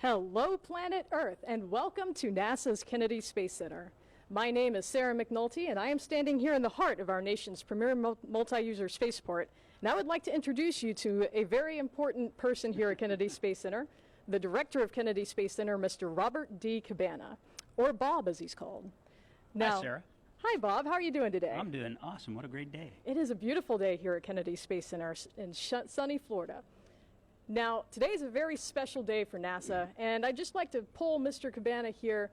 Hello, planet Earth, and welcome to NASA's Kennedy Space Center. My name is Sarah McNulty, and I am standing here in the heart of our nation's premier multi-user spaceport. And I would like to introduce you to a very important person here at Kennedy Space Center, the director of Kennedy Space Center, Mr. Robert D. Cabana, or Bob as he's called. Hi, Sarah. Hi, Bob. How are you doing today? I'm doing awesome. What a great day. It is a beautiful day here at Kennedy Space Center in sunny Florida. Now, today is a very special day for NASA, and I'd just like to poll Mr. Cabana here.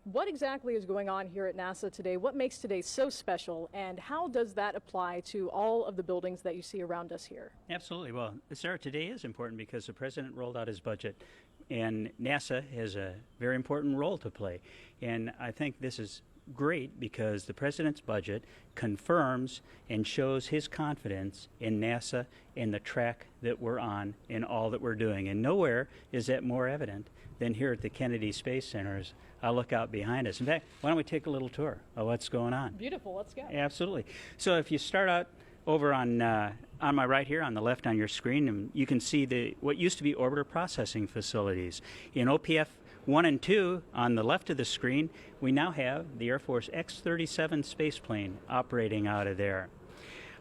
What exactly is going on here at NASA today? What makes today so special, and how does that apply to all of the buildings that you see around us here? Absolutely. Well, Sarah, today is important because the President rolled out his budget, and NASA has a very important role to play. And I think this is great because the President's budget confirms and shows his confidence in NASA and the track that we're on in all that we're doing. And nowhere is that more evident than here at the Kennedy Space Center as I look out behind us. In fact, why don't we take a little tour of what's going on? Beautiful. Let's go. Absolutely. So if you start out over on my right here, on the left on your screen, and you can see what used to be orbiter processing facilities. In OPF 1 and 2, on the left of the screen, we now have the Air Force X-37 space plane operating out of there.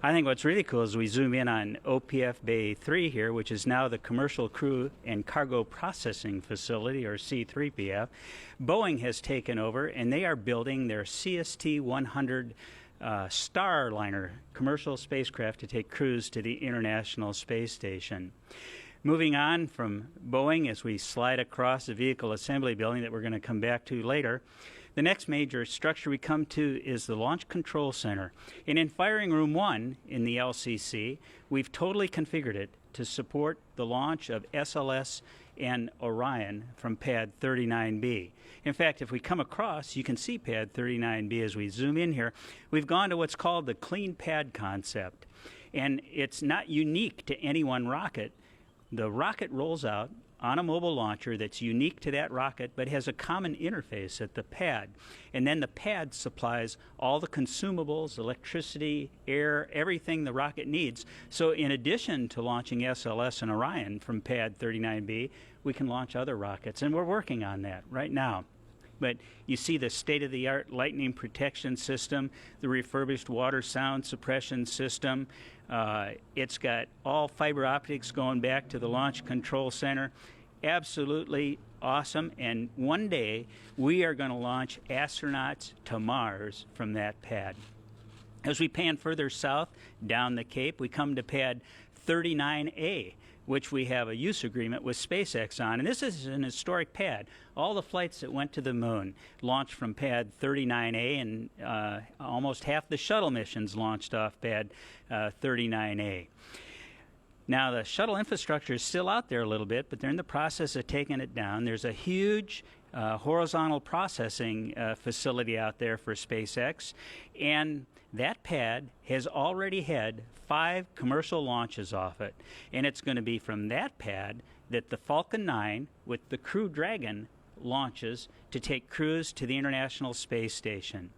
I think what's really cool is we zoom in on OPF Bay 3 here, which is now the Commercial Crew and Cargo Processing Facility, or C3PF. Boeing has taken over, and they are building their CST-100 Starliner commercial spacecraft to take crews to the International Space Station. Moving on from Boeing, as we slide across the vehicle assembly building that we're going to come back to later, the next major structure we come to is the Launch Control Center. And in Firing Room 1 in the LCC, we've totally configured it to support the launch of SLS and Orion from Pad 39B. In fact, if we come across, you can see Pad 39B as we zoom in here. We've gone to what's called the clean pad concept. And it's not unique to any one rocket. The rocket rolls out on a mobile launcher that's unique to that rocket, but has a common interface at the pad. And then the pad supplies all the consumables, electricity, air, everything the rocket needs. So in addition to launching SLS and Orion from Pad 39B, we can launch other rockets, and we're working on that right now. But you see the state-of-the-art lightning protection system, the refurbished water sound suppression system. It's got all fiber optics going back to the Launch Control Center. Absolutely awesome. And one day, we are going to launch astronauts to Mars from that pad. As we pan further south down the Cape, we come to Pad 39A, which we have a use agreement with SpaceX on. And this is an historic pad. All the flights that went to the moon launched from Pad 39A, and almost half the shuttle missions launched off Pad 39A. Now, the shuttle infrastructure is still out there a little bit, but they're in the process of taking it down. There's a huge horizontal processing facility out there for SpaceX, and that pad has already had 5 commercial launches off it. And it's going to be from that pad that the Falcon 9 with the Crew Dragon launches to take crews to the International Space Station.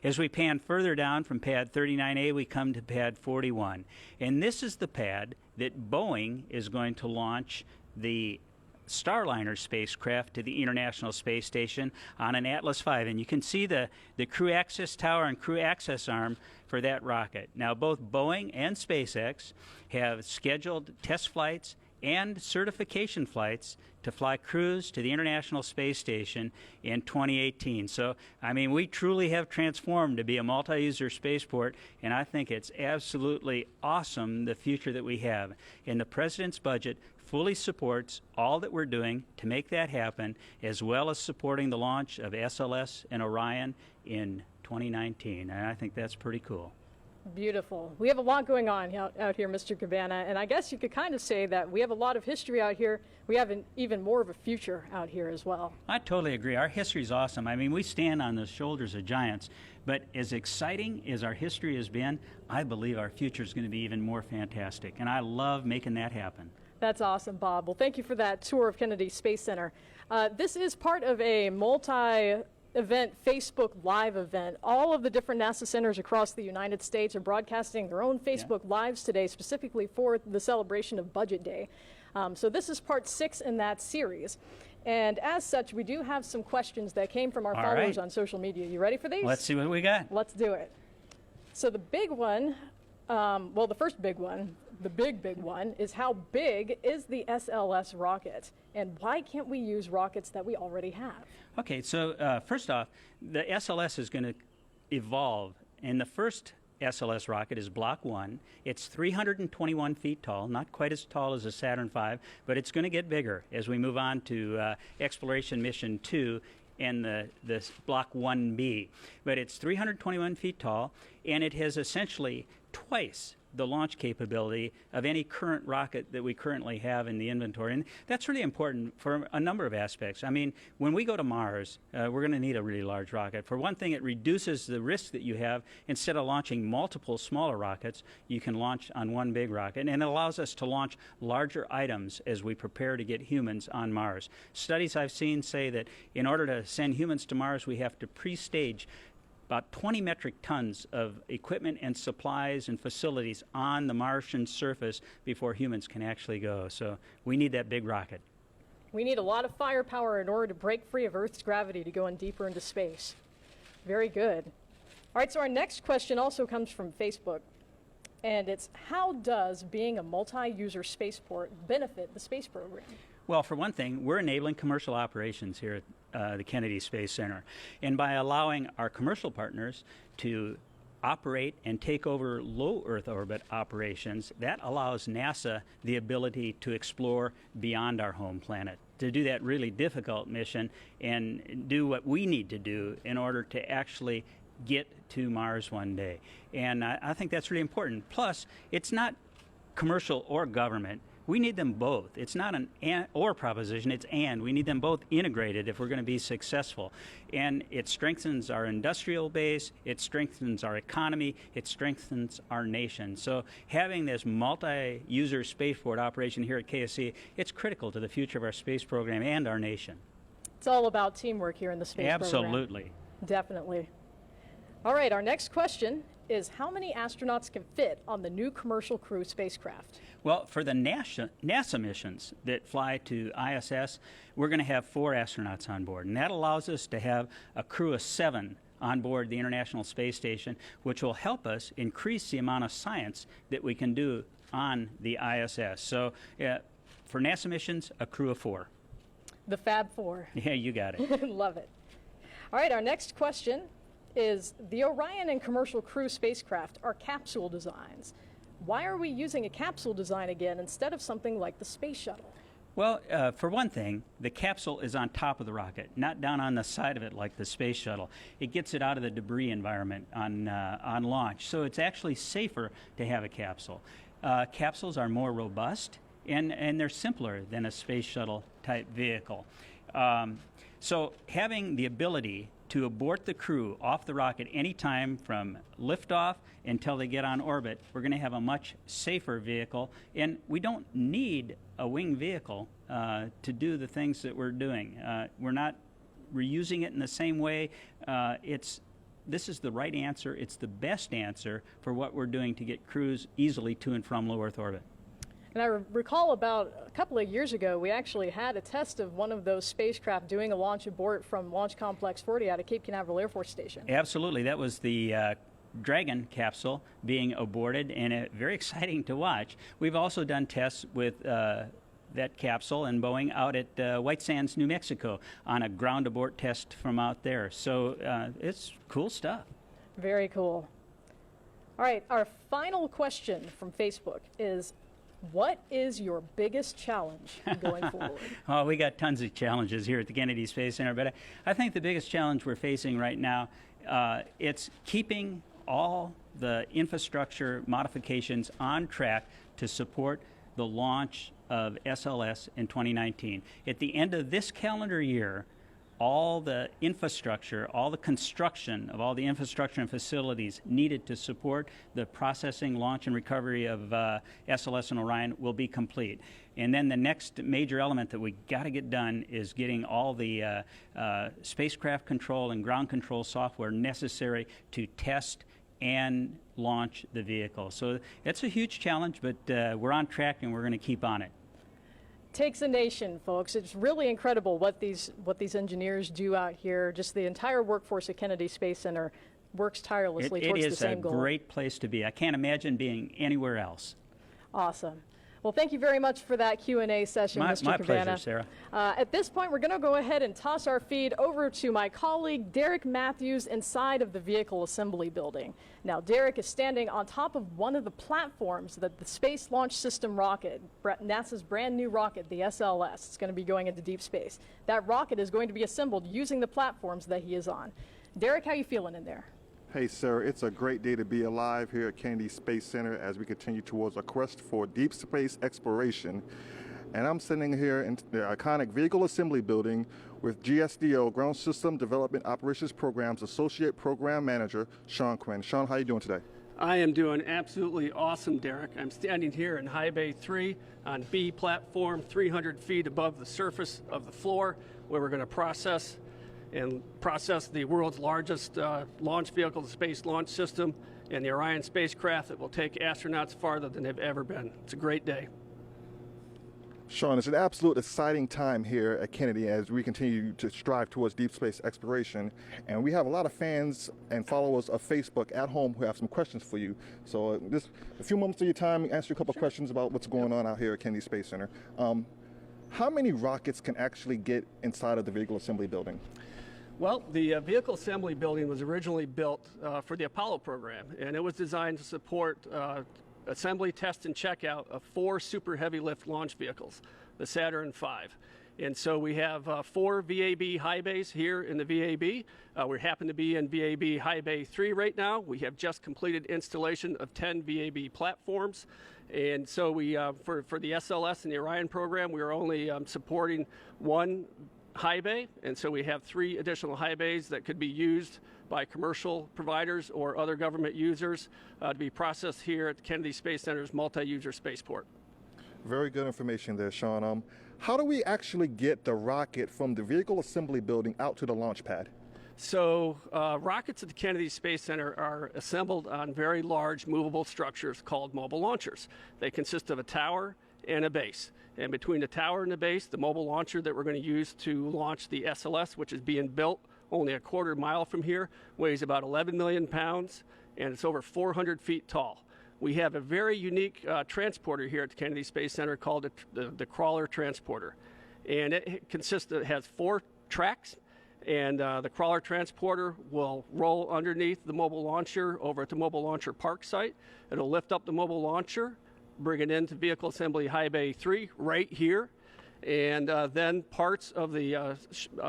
As we pan further down from Pad 39A, we come to Pad 41. And this is the pad that Boeing is going to launch the Starliner spacecraft to the International Space Station on an Atlas V. And you can see the crew access tower and crew access arm for that rocket. Now, both Boeing and SpaceX have scheduled test flights and certification flights to fly crews to the International Space Station in 2018. So, I mean, we truly have transformed to be a multi-user spaceport, and I think it's absolutely awesome, the future that we have. And the President's budget fully supports all that we're doing to make that happen, as well as supporting the launch of SLS and Orion in 2019. And I think that's pretty cool. Beautiful. We have a lot going on out here, Mr. Cabana, and I guess you could kind of say that we have a lot of history out here. We have even more of a future out here as well. I totally agree. Our history is awesome. I mean, we stand on the shoulders of giants, but as exciting as our history has been, I believe our future is going to be even more fantastic, and I love making that happen. That's awesome, Bob. Well, thank you for that tour of Kennedy Space Center. This is part of a multi-event Facebook Live event. All of the different NASA centers across the United States are broadcasting their own Facebook Lives today, specifically for the celebration of Budget Day. So this is part 6 in that series. And as such, we do have some questions that came from our All followers right. on social media. You ready for these? Let's see what we got. Let's do it. So the big one, well, the first big one, the big one, is how big is the SLS rocket? And why can't we use rockets that we already have? Okay, so first off, the SLS is going to evolve, and the first SLS rocket is Block 1. It's 321 feet tall, not quite as tall as a Saturn V, but it's going to get bigger as we move on to Exploration Mission 2 and the Block 1B. But it's 321 feet tall, and it has essentially twice the launch capability of any current rocket that we currently have in the inventory. And that's really important for a number of aspects. I mean, when we go to Mars, we're going to need a really large rocket. For one thing, it reduces the risk that you have. Instead of launching multiple smaller rockets, you can launch on one big rocket. And it allows us to launch larger items as we prepare to get humans on Mars. Studies I've seen say that in order to send humans to Mars, we have to pre-stage about 20 metric tons of equipment and supplies and facilities on the Martian surface before humans can actually go. So we need that big rocket. We need a lot of firepower in order to break free of Earth's gravity to go in deeper into space. Very good. All right, so our next question also comes from Facebook. And it's, how does being a multi-user spaceport benefit the space program? Well, for one thing, we're enabling commercial operations here at the Kennedy Space Center. And by allowing our commercial partners to operate and take over low Earth orbit operations, that allows NASA the ability to explore beyond our home planet, to do that really difficult mission and do what we need to do in order to actually get to Mars one day. And I think that's really important. Plus, it's not commercial or government. We need them both. It's not an or proposition, it's and. We need them both integrated if we're going to be successful. And it strengthens our industrial base, it strengthens our economy, it strengthens our nation. So having this multi-user spaceport operation here at KSC, it's critical to the future of our space program and our nation. It's all about teamwork here in the space program. Absolutely. Definitely. All right, our next question is, how many astronauts can fit on the new Commercial Crew spacecraft? Well, for the NASA missions that fly to ISS, we're going to have 4 astronauts on board, and that allows us to have a crew of 7 on board the International Space Station, which will help us increase the amount of science that we can do on the ISS. So for NASA missions, a crew of 4. The Fab Four. Yeah, you got it. Love it. All right, our next question is, the Orion and Commercial Crew spacecraft are capsule designs. Why are we using a capsule design again instead of something like the Space Shuttle? Well, for one thing, the capsule is on top of the rocket, not down on the side of it like the Space Shuttle. It gets it out of the debris environment on launch, so it's actually safer to have a capsule. Capsules are more robust, and they're simpler than a Space Shuttle type vehicle. So having the ability to abort the crew off the rocket anytime from liftoff until they get on orbit, we're going to have a much safer vehicle, and we don't need a winged vehicle to do the things that we're doing. We're not reusing it in the same way. This is the right answer. It's the best answer for what we're doing to get crews easily to and from low Earth orbit. And I recall about a couple of years ago, we actually had a test of one of those spacecraft doing a launch abort from Launch Complex 40 out of Cape Canaveral Air Force Station. Absolutely. That was the Dragon capsule being aborted, and very exciting to watch. We've also done tests with that capsule and Boeing out at White Sands, New Mexico, on a ground abort test from out there. So it's cool stuff. Very cool. All right, our final question from Facebook is, what is your biggest challenge going forward? Oh, we got tons of challenges here at the Kennedy Space Center, but I think the biggest challenge we're facing right now, it's keeping all the infrastructure modifications on track to support the launch of SLS in 2019. At the end of this calendar year, all the infrastructure, all the construction of all the infrastructure and facilities needed to support the processing, launch, and recovery of SLS and Orion will be complete. And then the next major element that we got to get done is getting all the spacecraft control and ground control software necessary to test and launch the vehicle. So it's a huge challenge, but we're on track and we're going to keep on it. Takes a nation, folks. It's really incredible what these engineers do out here. Just the entire workforce at Kennedy Space Center works tirelessly towards the same goal. It is a great place to be. I can't imagine being anywhere else. Awesome. Well, thank you very much for that Q&A session, Mr. My Cabana. pleasure, Sarah. At this point, we're going to go ahead and toss our feed over to my colleague, Derek Matthews, inside of the Vehicle Assembly Building. Now, Derek is standing on top of one of the platforms that the Space Launch System rocket, NASA's brand new rocket, the SLS, is going to be going into deep space. That rocket is going to be assembled using the platforms that he is on. Derek, how you feeling in there? Hey, sir, it's a great day to be alive here at Kennedy Space Center as we continue towards a quest for deep space exploration. And I'm sitting here in the iconic Vehicle Assembly Building with GSDO, Ground System Development Operations Programs Associate Program Manager, Sean Quinn. Sean, how are you doing today? I am doing absolutely awesome, Derek. I'm standing here in High Bay 3 on B platform, 300 feet above the surface of the floor, where we're going to process the world's largest launch vehicle, the Space Launch System, and the Orion spacecraft that will take astronauts farther than they've ever been. It's a great day. Sean, it's an absolute exciting time here at Kennedy as we continue to strive towards deep space exploration. And we have a lot of fans and followers of Facebook at home who have some questions for you. So just a few moments of your time, answer a couple of questions about what's going on out here at Kennedy Space Center. How many rockets can actually get inside of the Vehicle Assembly Building? Well, the Vehicle Assembly Building was originally built for the Apollo program, and it was designed to support assembly, test, and checkout of 4 super heavy lift launch vehicles, the Saturn V. And so we have 4 VAB high bays here in the VAB. We happen to be in VAB High Bay 3 right now. We have just completed installation of 10 VAB platforms. And so we, for the SLS and the Orion program, we are only supporting 1 high bay, and so we have 3 additional high bays that could be used by commercial providers or other government users to be processed here at the Kennedy Space Center's multi-user spaceport. Very good information there, Sean. How do we actually get the rocket from the Vehicle Assembly Building out to the launch pad? So rockets at the Kennedy Space Center are assembled on very large movable structures called mobile launchers. They consist of a tower and a base. And between the tower and the base, the mobile launcher that we're going to use to launch the SLS, which is being built only a quarter mile from here, weighs about 11 million pounds, and it's over 400 feet tall. We have a very unique transporter here at the Kennedy Space Center called the Crawler Transporter. And it has 4 tracks, and the Crawler Transporter will roll underneath the mobile launcher over at the Mobile Launcher Park site. It'll lift up the mobile launcher, bring it into Vehicle Assembly High Bay 3 right here, and then parts of the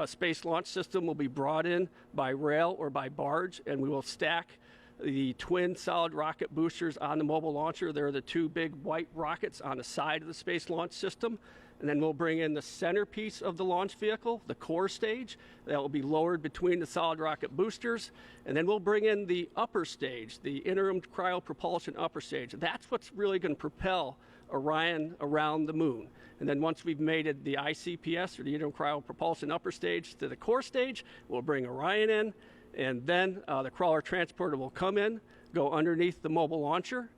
Space Launch System will be brought in by rail or by barge, and we will stack the twin solid rocket boosters on the mobile launcher. They're the 2 big white rockets on the side of the Space Launch System. And then we'll bring in the centerpiece of the launch vehicle, the core stage, that will be lowered between the solid rocket boosters. And then we'll bring in the upper stage, the interim cryopropulsion upper stage. That's what's really going to propel Orion around the moon. And then once we've mated the ICPS, or the interim cryopropulsion upper stage, to the core stage, we'll bring Orion in. And then the Crawler Transporter will come in, go underneath the mobile launcher,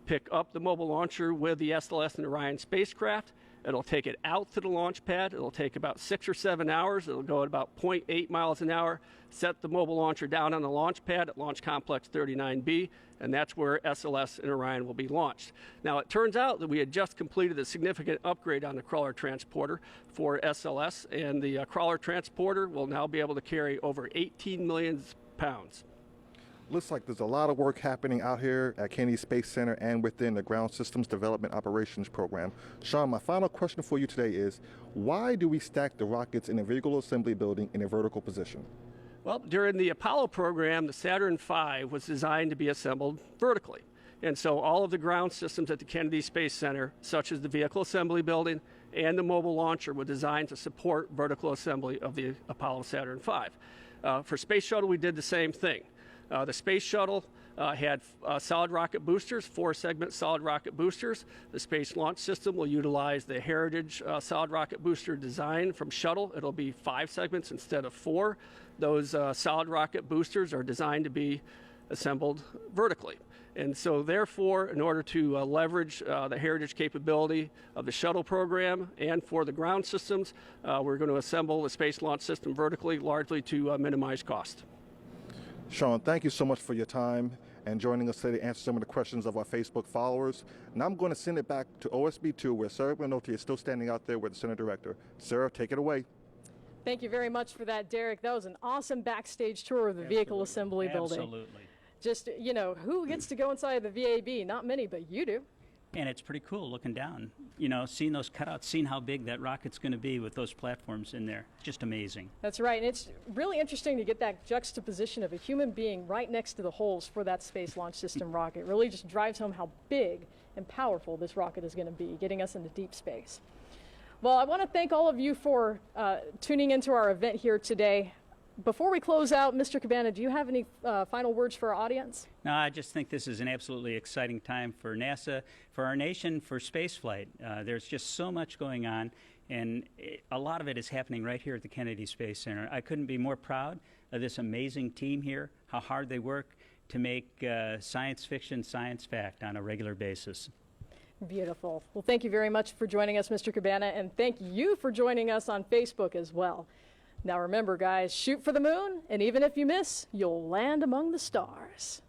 pick up the mobile launcher with the SLS and Orion spacecraft. It'll take it out to the launch pad. It'll take about 6 or 7 hours. It'll go at about 0.8 miles an hour, set the mobile launcher down on the launch pad at Launch Complex 39B, and that's where SLS and Orion will be launched. Now, it turns out that we had just completed a significant upgrade on the Crawler Transporter for SLS, and the Crawler Transporter will now be able to carry over 18 million pounds. Looks like there's a lot of work happening out here at Kennedy Space Center and within the Ground Systems Development Operations Program. Sean, my final question for you today is, why do we stack the rockets in the Vehicle Assembly Building in a vertical position? Well, during the Apollo program, the Saturn V was designed to be assembled vertically. And so all of the ground systems at the Kennedy Space Center, such as the Vehicle Assembly Building and the mobile launcher, were designed to support vertical assembly of the Apollo Saturn V. For Space Shuttle, we did the same thing. The Space Shuttle had solid rocket boosters, 4-segment solid rocket boosters. The Space Launch System will utilize the Heritage solid rocket booster design from Shuttle. It'll be 5 segments instead of 4. Those solid rocket boosters are designed to be assembled vertically. And so therefore, in order to leverage the heritage capability of the shuttle program and for the ground systems, we're going to assemble the Space Launch System vertically, largely to minimize cost. Sean, thank you so much for your time and joining us today to answer some of the questions of our Facebook followers. Now I'm going to send it back to OSB2, where Sarah McNulty is still standing out there with the Center Director. Sarah, take it away. Thank you very much for that, Derek. That was an awesome backstage tour of the Vehicle Assembly Building. Absolutely. Just, you know, who gets to go inside the VAB? Not many, but you do. And it's pretty cool looking down, you know, seeing those cutouts, seeing how big that rocket's going to be with those platforms in there. Just amazing. That's right, and it's really interesting to get that juxtaposition of a human being right next to the holes for that Space Launch System rocket. It really just drives home how big and powerful this rocket is going to be, getting us into deep space. Well, I want to thank all of you for tuning into our event here today. Before we close out, Mr. Cabana, do you have any final words for our audience? No, I just think this is an absolutely exciting time for NASA, for our nation, for spaceflight. There's just so much going on, and a lot of it is happening right here at the Kennedy Space Center. I couldn't be more proud of this amazing team here, how hard they work to make science fiction science fact on a regular basis. Beautiful. Well, thank you very much for joining us, Mr. Cabana, and thank you for joining us on Facebook as well. Now remember, guys, shoot for the moon, and even if you miss, you'll land among the stars.